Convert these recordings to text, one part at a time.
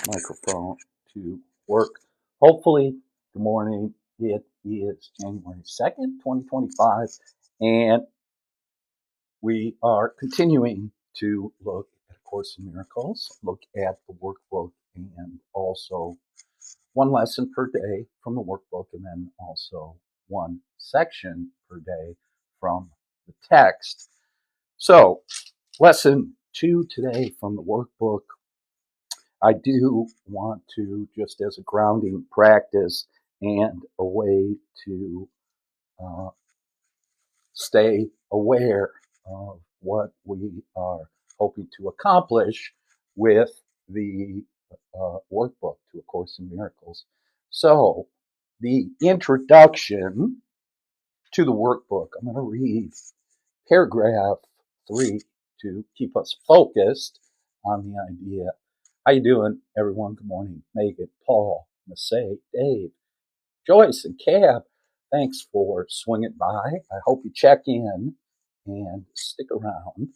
microphone to work. Hopefully, good morning. It is January 2nd, 2025, and we are continuing to look at A Course in Miracles, look at the workbook, and also one lesson per day from the workbook, and then also one section per day from the text. So, lesson 2 today from the workbook. I do want to, just as a grounding practice and a way to stay aware of what we are hoping to accomplish with the workbook to A Course in Miracles. So, the introduction to the workbook, I'm going to read paragraph 3 to keep us focused on the idea. How you doing, everyone? Good morning. Megan, Paul, Massey, Dave, Joyce, and Cab. Thanks for swinging by. I hope you check in and stick around.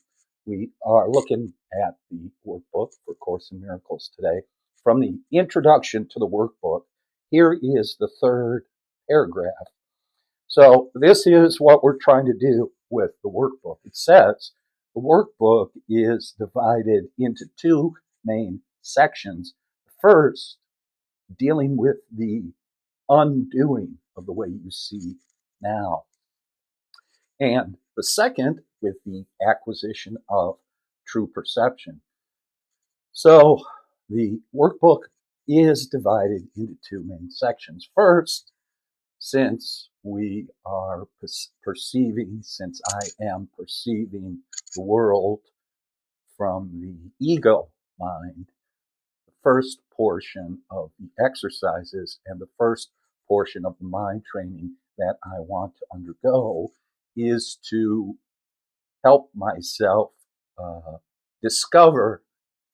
We are looking at the workbook for Course in Miracles today. From the introduction to the workbook, here is the third paragraph. So this is what we're trying to do with the workbook. It says the workbook is divided into two main sections. First, dealing with the undoing of the way you see now. And the second, with the acquisition of true perception. So the workbook is divided into two main sections. First, since we are perceiving, since I am perceiving the world from the ego mind, the first portion of the exercises and the first portion of the mind training that I want to undergo is to help myself discover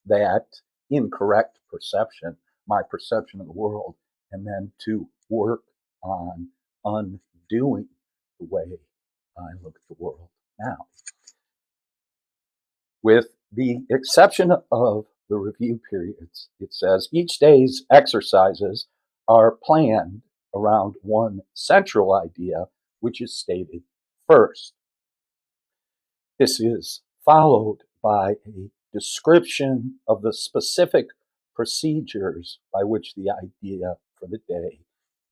that incorrect perception, my perception of the world, and then to work on undoing the way I look at the world now. With the exception of the review periods, it says each day's exercises are planned around one central idea, which is stated first. This is followed by a description of the specific procedures by which the idea for the day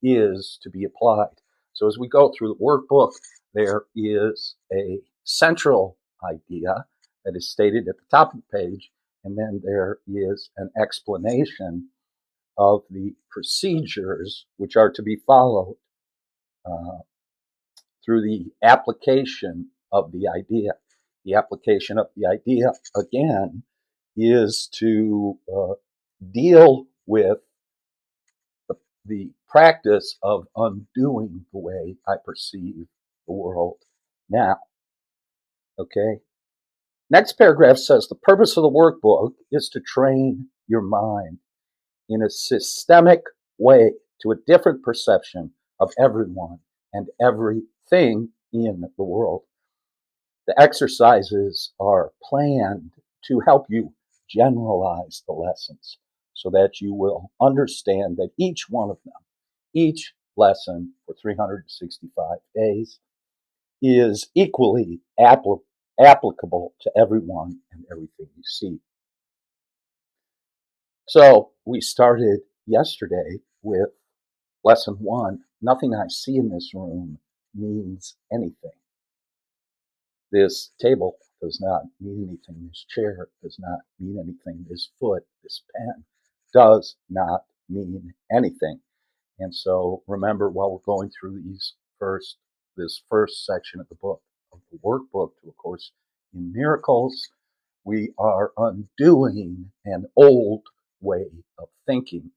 is to be applied. So as we go through the workbook, there is a central idea that is stated at the top of the page, and then there is an explanation of the procedures which are to be followed through the application of the idea. The application of the idea, again, is to deal with the practice of undoing the way I perceive the world now. Okay? Next paragraph says the purpose of the workbook is to train your mind in a systemic way to a different perception of everyone and everything in the world. The exercises are planned to help you generalize the lessons so that you will understand that each one of them, each lesson for 365 days, is equally applicable to everyone and everything you see. So we started yesterday with lesson 1. Nothing I see in this room means anything. This table does not mean anything. This chair does not mean anything. This foot, this pen does not mean anything. And so remember, while we're going through this first section of the book, of the workbook to A Course in Miracles, we are undoing an old way of thinking.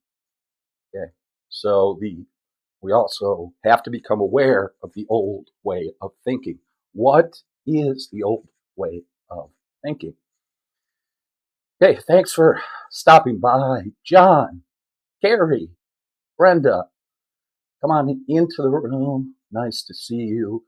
Okay, so we also have to become aware of the old way of thinking. What is the old way of thinking? Okay, thanks for stopping by. John, Carrie, Brenda, come on into the room. Nice to see you.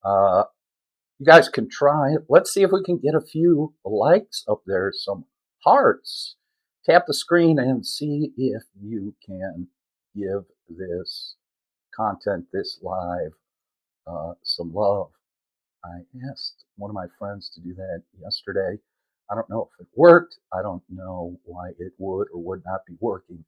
You guys can try it. Let's see if we can get a few likes up there, some hearts. tap the screen and see if you can give this content, this live, some love. I asked one of my friends to do that yesterday. I don't know if it worked. I don't know why it would or would not be working.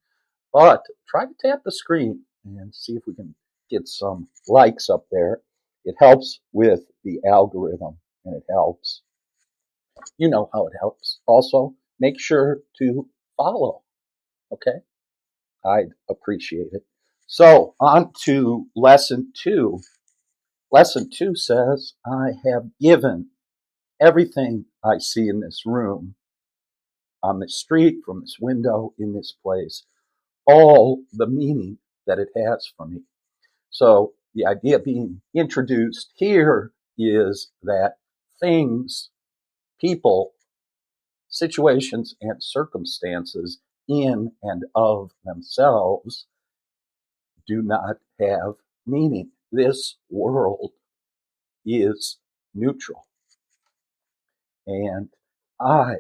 But try to tap the screen and see if we can get some likes up there. It helps with the algorithm, and it helps. You know how it helps. Also, make sure to follow. Okay? I'd appreciate it. So, on to lesson 2. Lesson 2 says, I have given everything I see in this room, on this street, from this window, in this place, all the meaning that it has for me. So the idea being introduced here is that things, people, situations, and circumstances in and of themselves do not have meaning. This world is neutral. And I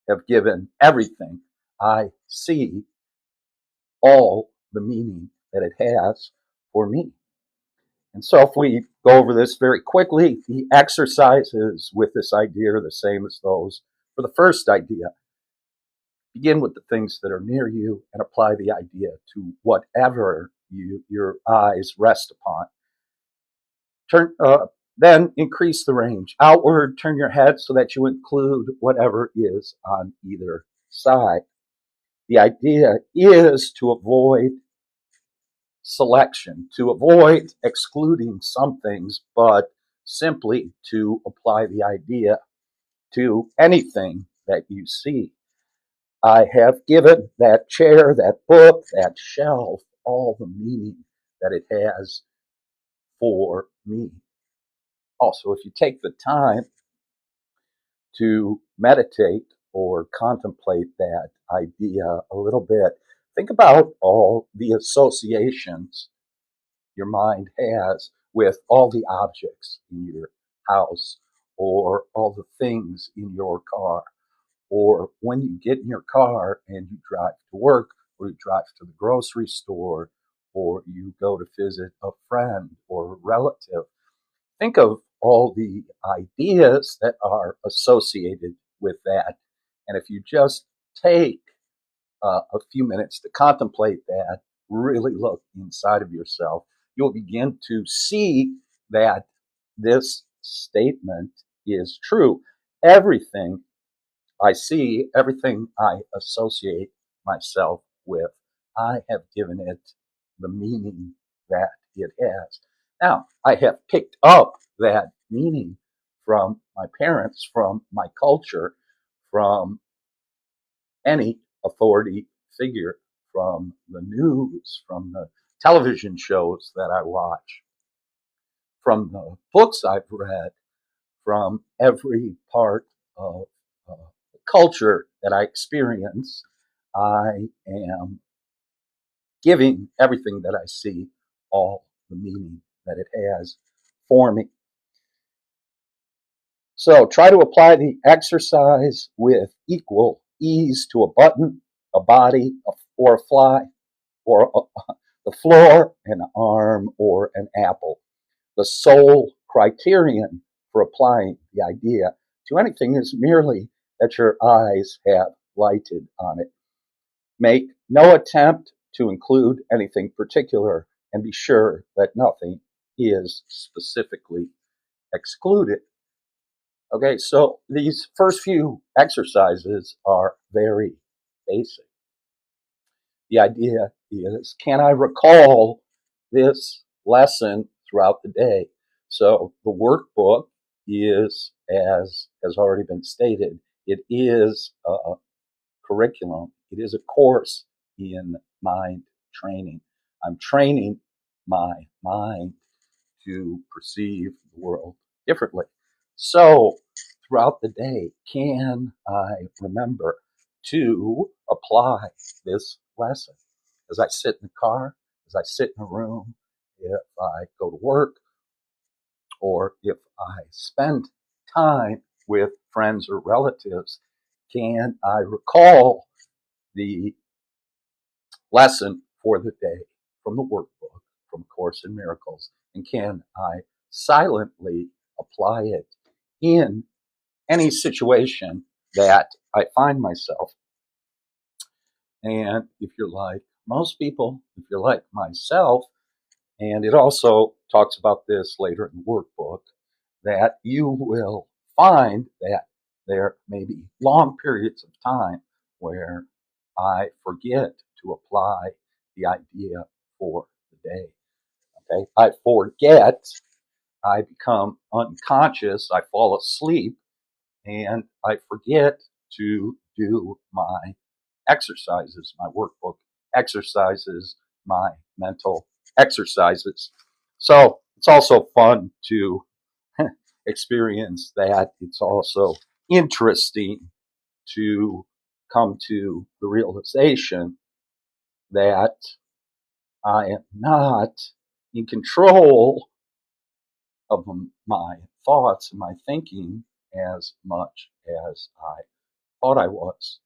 have given everything I see all the meaning that it has for me. And so if we go over this very quickly, the exercises with this idea are the same as those for the first idea. Begin with the things that are near you and apply the idea to whatever your eyes rest upon. Then increase the range. Outward, turn your head so that you include whatever is on either side. The idea is to avoid selection, to avoid excluding some things, but simply to apply the idea to anything that you see. I have given that chair, that book, that shelf, all the meaning that it has for me. Also, if you take the time to meditate or contemplate that idea a little bit, think about all the associations your mind has with all the objects in your house or all the things in your car, or when you get in your car and you drive to work or you drive to the grocery store or you go to visit a friend or a relative. Think of all the ideas that are associated with that. And if you just take a few minutes to contemplate that, really look inside of yourself, you'll begin to see that this statement is true. Everything I see, everything I associate myself with, I have given it the meaning that it has. Now, I have picked up that meaning from my parents, from my culture, from any authority figure, from the news, from the television shows that I watch, from the books I've read, from every part of the culture that I experience. I am giving everything that I see all the meaning that it has for me. So try to apply the exercise with equal ease to a button, a body, or a fly, or the floor, an arm, or an apple. The sole criterion for applying the idea to anything is merely that your eyes have lighted on it. Make no attempt to include anything particular and be sure that nothing is specifically excluded. Okay, so these first few exercises are very basic. The idea is, can I recall this lesson throughout the day? So the workbook is, as has already been stated, it is a curriculum. It is a course in mind training. I'm training my mind to perceive the world differently. So throughout the day, can I remember to apply this lesson? As I sit in the car, as I sit in a room, if I go to work, or if I spend time with friends or relatives, can I recall the lesson for the day from the workbook, from Course in Miracles, and can I silently apply it in any situation that I find myself. And if you're like most people, if you're like myself, and it also talks about this later in the workbook, that you will find that there may be long periods of time where I forget to apply the idea for the day. Okay, I forget, I become unconscious, I fall asleep, and I forget to do my exercises, my workbook exercises, my mental exercises. So it's also fun to experience that. It's also interesting to come to the realization that I am not in control of my thoughts and my thinking as much as I thought I was.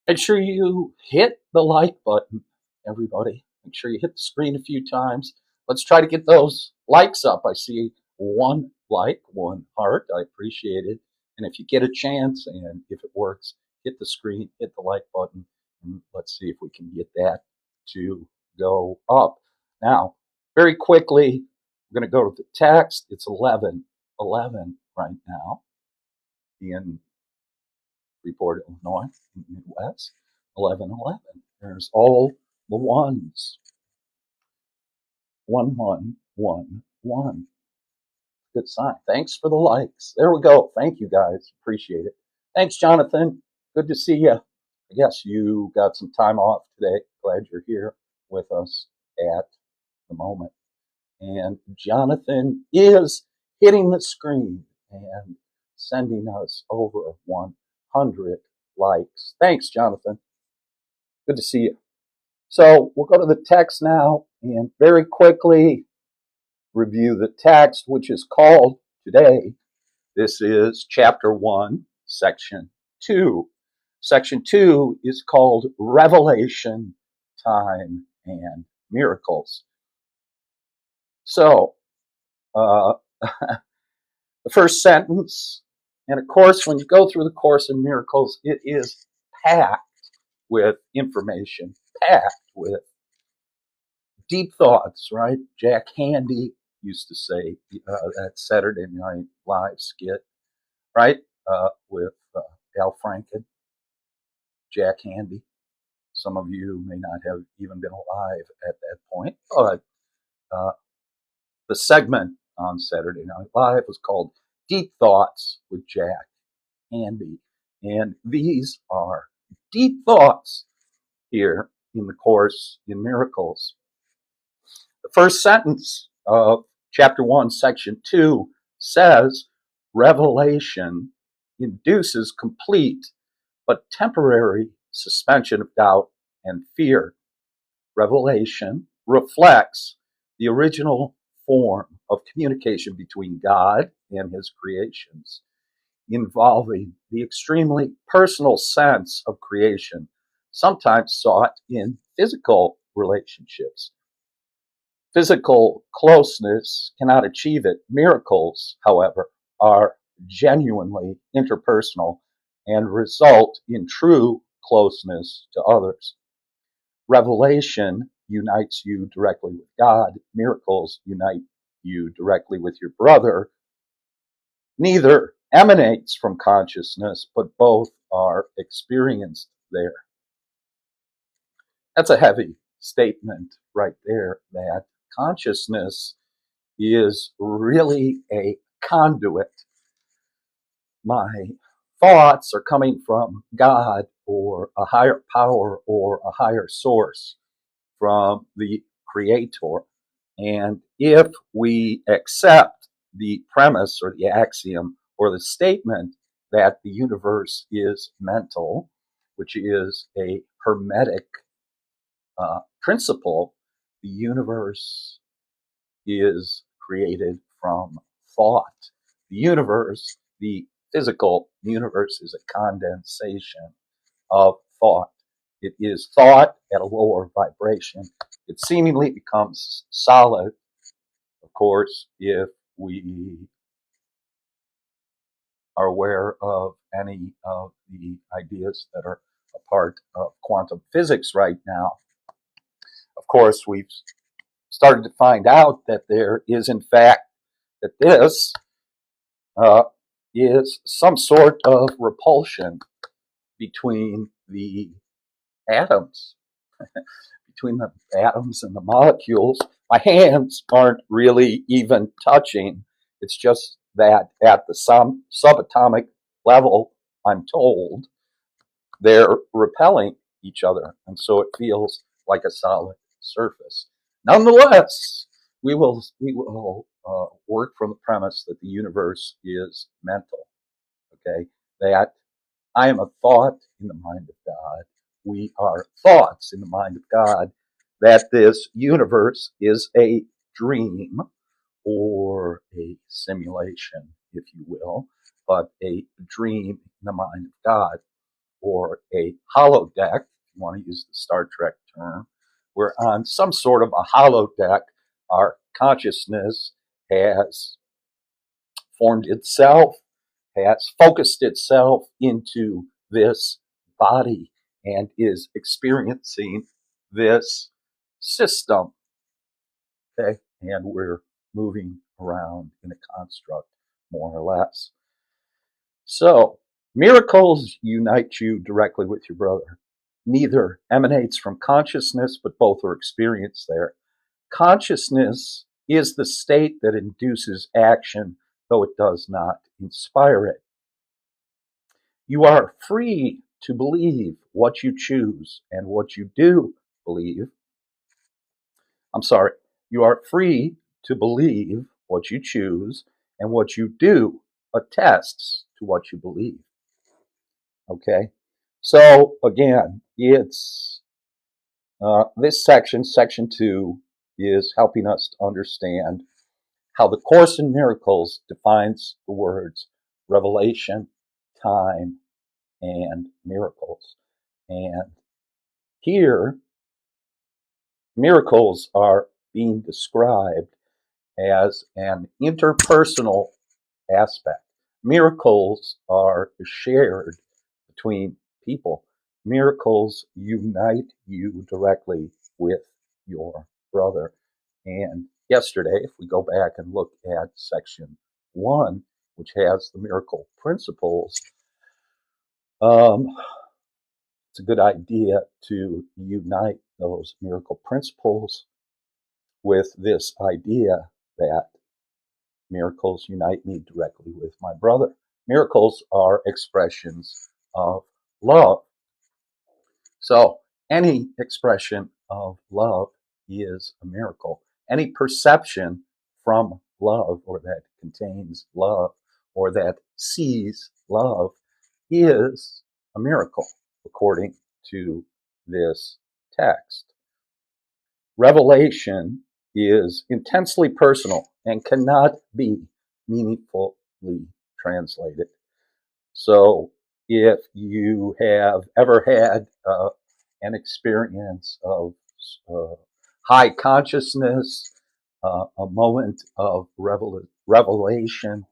Make sure you hit the like button, everybody. Make sure you hit the screen a few times. Let's try to get those likes up. I see one like, one heart. I appreciate it. And if you get a chance and if it works, hit the screen, hit the like button, and let's see if we can get that to go up. Now, very quickly, we're going to go to the text. It's 11:11 right now in Freeport, Illinois, in the Midwest. 11:11. There's all the ones. 1111. Good sign. Thanks for the likes. There we go. Thank you guys. Appreciate it. Thanks, Jonathan. Good to see you. I guess you got some time off today. Glad you're here with us at the moment. And Jonathan is hitting the screen and sending us over 100 likes. Thanks, Jonathan. Good to see you. So we'll go to the text now and very quickly review the text, which is called today. This is chapter 1, section 2. Section 2 is called Revelation, Time, and Miracles. So, the first sentence, and of course, when you go through the Course in Miracles, it is packed with information, packed with deep thoughts, right? Jack Handy used to say that Saturday Night Live skit, right? With Al Franken, Jack Handy. Some of you may not have even been alive at that point, but the segment on Saturday Night Live was called Deep Thoughts with Jack Handy. And these are deep thoughts here in the Course in Miracles. The first sentence of chapter 1, section 2 says, revelation induces complete but temporary suspension of doubt and fear. Revelation reflects the original form of communication between God and his creations, involving the extremely personal sense of creation, sometimes sought in physical relationships. Physical closeness cannot achieve it. Miracles, however, are genuinely interpersonal and result in true closeness to others. Revelation unites you directly with God. Miracles unite you directly with your brother. Neither emanates from consciousness, but both are experienced there. That's a heavy statement right there, that consciousness is really a conduit. My thoughts are coming from God or a higher power or a higher source, from the Creator. And if we accept the premise or the axiom or the statement that the universe is mental, which is a hermetic principle, the universe is created from thought. The universe, the physical universe, is a condensation of thought. It is thought at a lower vibration. It seemingly becomes solid, of course, if we are aware of any of the ideas that are a part of quantum physics right now. Of course, we've started to find out that there is, in fact, that this is some sort of repulsion between the atoms, between the atoms and the molecules. My hands aren't really even touching. It's just that at the subatomic level, I'm told, they're repelling each other, and so it feels like a solid surface. Nonetheless, we will work from the premise that the universe is mental. Okay, that I am a thought in the mind of God. We are thoughts in the mind of God. That this universe is a dream or a simulation, if you will, but a dream in the mind of God, or a holodeck, if you want to use the Star Trek term. We're on some sort of a holodeck. Our consciousness has formed itself, has focused itself into this body, and is experiencing this system. Okay, and we're moving around in a construct, more or less. So, miracles unite you directly with your brother. Neither emanates from consciousness, but both are experienced there. Consciousness is the state that induces action, though it does not inspire it. You are free to believe what you choose and what you do believe. I'm sorry. You are free to believe what you choose, and what you do attests to what you believe. Okay? So, again, it's this section, section 2, is helping us to understand how the Course in Miracles defines the words revelation, time, and miracles. And here, miracles are being described as an interpersonal aspect. Miracles are shared between people. Miracles unite you directly with your brother. And yesterday, if we go back and look at section 1, which has the miracle principles, it's a good idea to unite those miracle principles with this idea that miracles unite me directly with my brother. Miracles are expressions of love. So any expression of love is a miracle. Any perception from love, or that contains love, or that sees love, is a miracle, according to this text. Revelation is intensely personal and cannot be meaningfully translated. So if you have ever had an experience of high consciousness, a moment of revelation,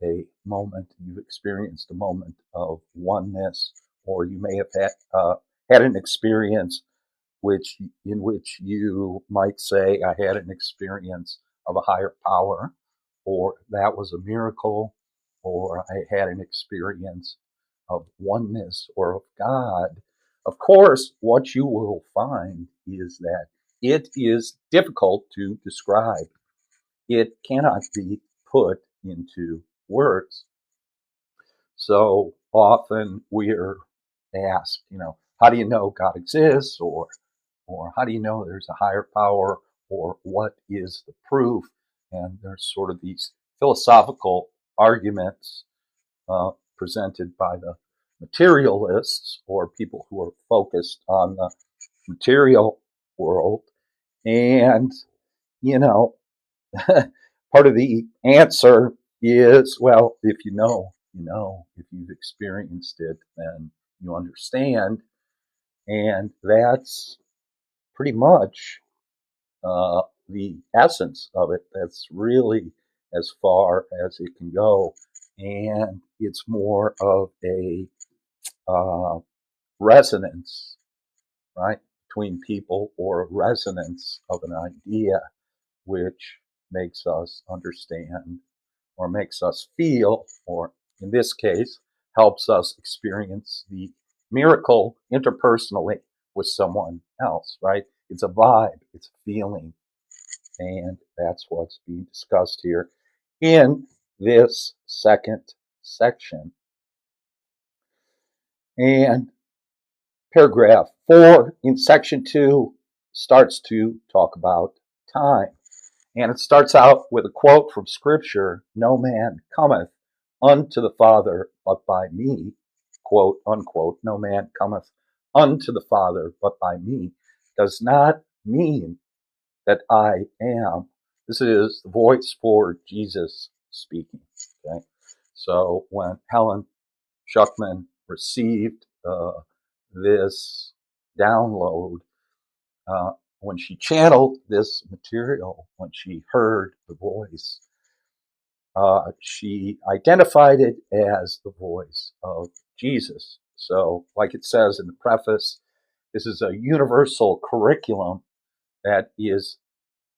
you've experienced a moment of oneness, or you may have had an experience in which you might say, I had an experience of a higher power, or that was a miracle, or I had an experience of oneness or of God. Of course, what you will find is that it is difficult to describe. It cannot be put into words. So often we're asked, how do you know God exists? Or how do you know there's a higher power? Or what is the proof? And there's sort of these philosophical arguments presented by the materialists, or people who are focused on the material world. And, part of the answer is, well, if you know, if you've experienced it, then you understand. And that's pretty much the essence of it. That's really as far as it can go. And it's more of a uh, resonance, right, between people, or a resonance of an idea, which makes us understand, or makes us feel, or in this case, helps us experience the miracle interpersonally with someone else, right? It's a vibe, it's a feeling, and that's what's being discussed here in this second section. And paragraph 4 in section 2 starts to talk about time. And it starts out with a quote from Scripture: "No man cometh unto the Father but by me," quote unquote. "No man cometh unto the Father but by me," does not mean that I am. This is the voice for Jesus speaking. Okay, so when Helen Schuckman received this download, uh, when she channeled this material, when she heard the voice, she identified it as the voice of Jesus. So, like it says in the preface, this is a universal curriculum that is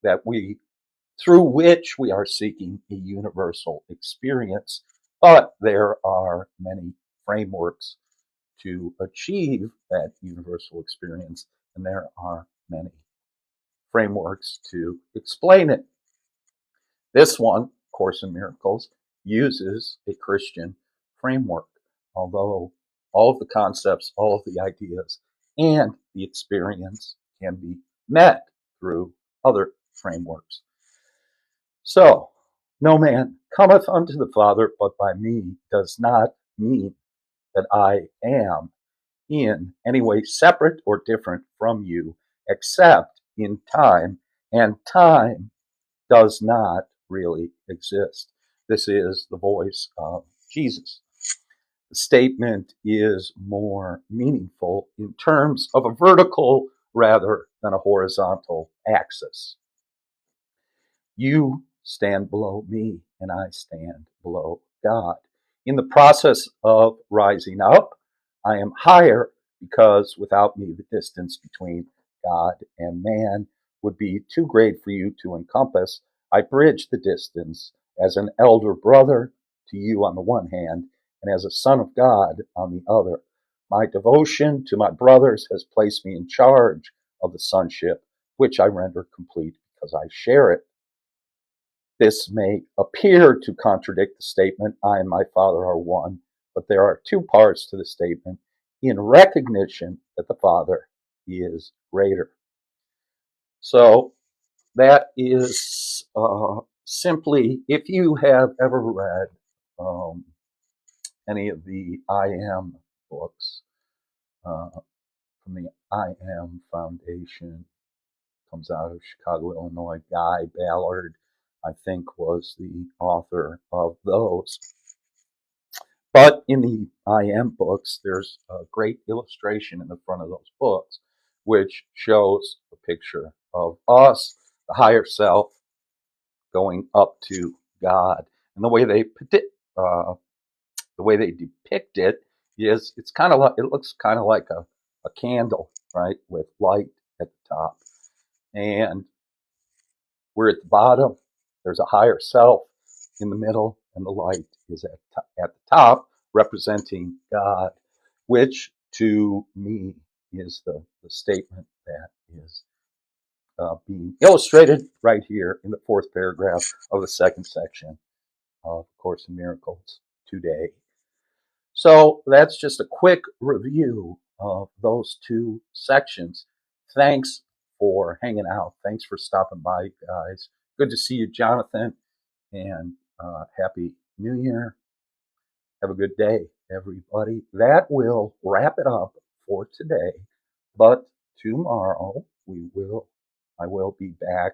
that we through which we are seeking a universal experience, but there are many frameworks to achieve that universal experience, and there are many frameworks to explain it. This one, Course in Miracles, uses a Christian framework, although all of the concepts, all of the ideas, and the experience can be met through other frameworks. So, "No man cometh unto the Father but by me" does not mean that I am in any way separate or different from you, except in time, and time does not really exist. This is the voice of Jesus. The statement is more meaningful in terms of a vertical rather than a horizontal axis. You stand below me, and I stand below God. In the process of rising up, I am higher, because without me, the distance between God and man would be too great for you to encompass. I bridge the distance as an elder brother to you on the one hand, and as a son of God on the other. My devotion to my brothers has placed me in charge of the sonship, which I render complete because I share it. This may appear to contradict the statement, "I and my Father are one," but there are two parts to the statement in recognition that the Father is greater. So that is simply, if you have ever read any of the I Am books from the I Am Foundation, comes out of Chicago, Illinois. Guy Ballard, I think, was the author of those. But in the I Am books, there's a great illustration in the front of those books, which shows a picture of us, the higher self, going up to God. And the way they depict it is, it's kind of like, it looks kind of like a candle, right, with light at the top. And we're at the bottom. There's a higher self in the middle, and the light is at the top, representing God, which to me is the statement that is being illustrated right here in the fourth paragraph of the second section of Course in Miracles today. So that's just a quick review of those two sections. Thanks for hanging out. Thanks for stopping by, guys. Good to see you, Jonathan, and Happy New Year. Have a good day, everybody. That will wrap it up for today. But tomorrow I will be back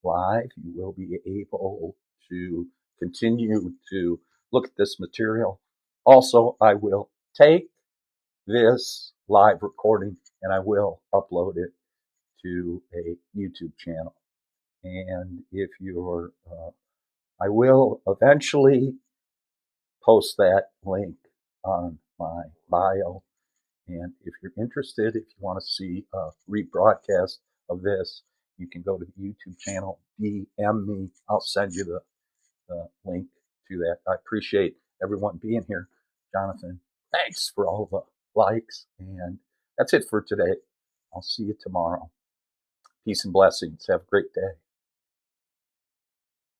live. You will be able to continue to look at this material. Also, I will take this live recording, and I will upload it to a YouTube channel. And if you're, I will eventually post that link on my bio. And if you're interested, if you want to see a rebroadcast of this, you can go to the YouTube channel, DM me. I'll send you the link to that. I appreciate everyone being here. Jonathan, thanks for all the likes. And that's it for today. I'll see you tomorrow. Peace and blessings. Have a great day.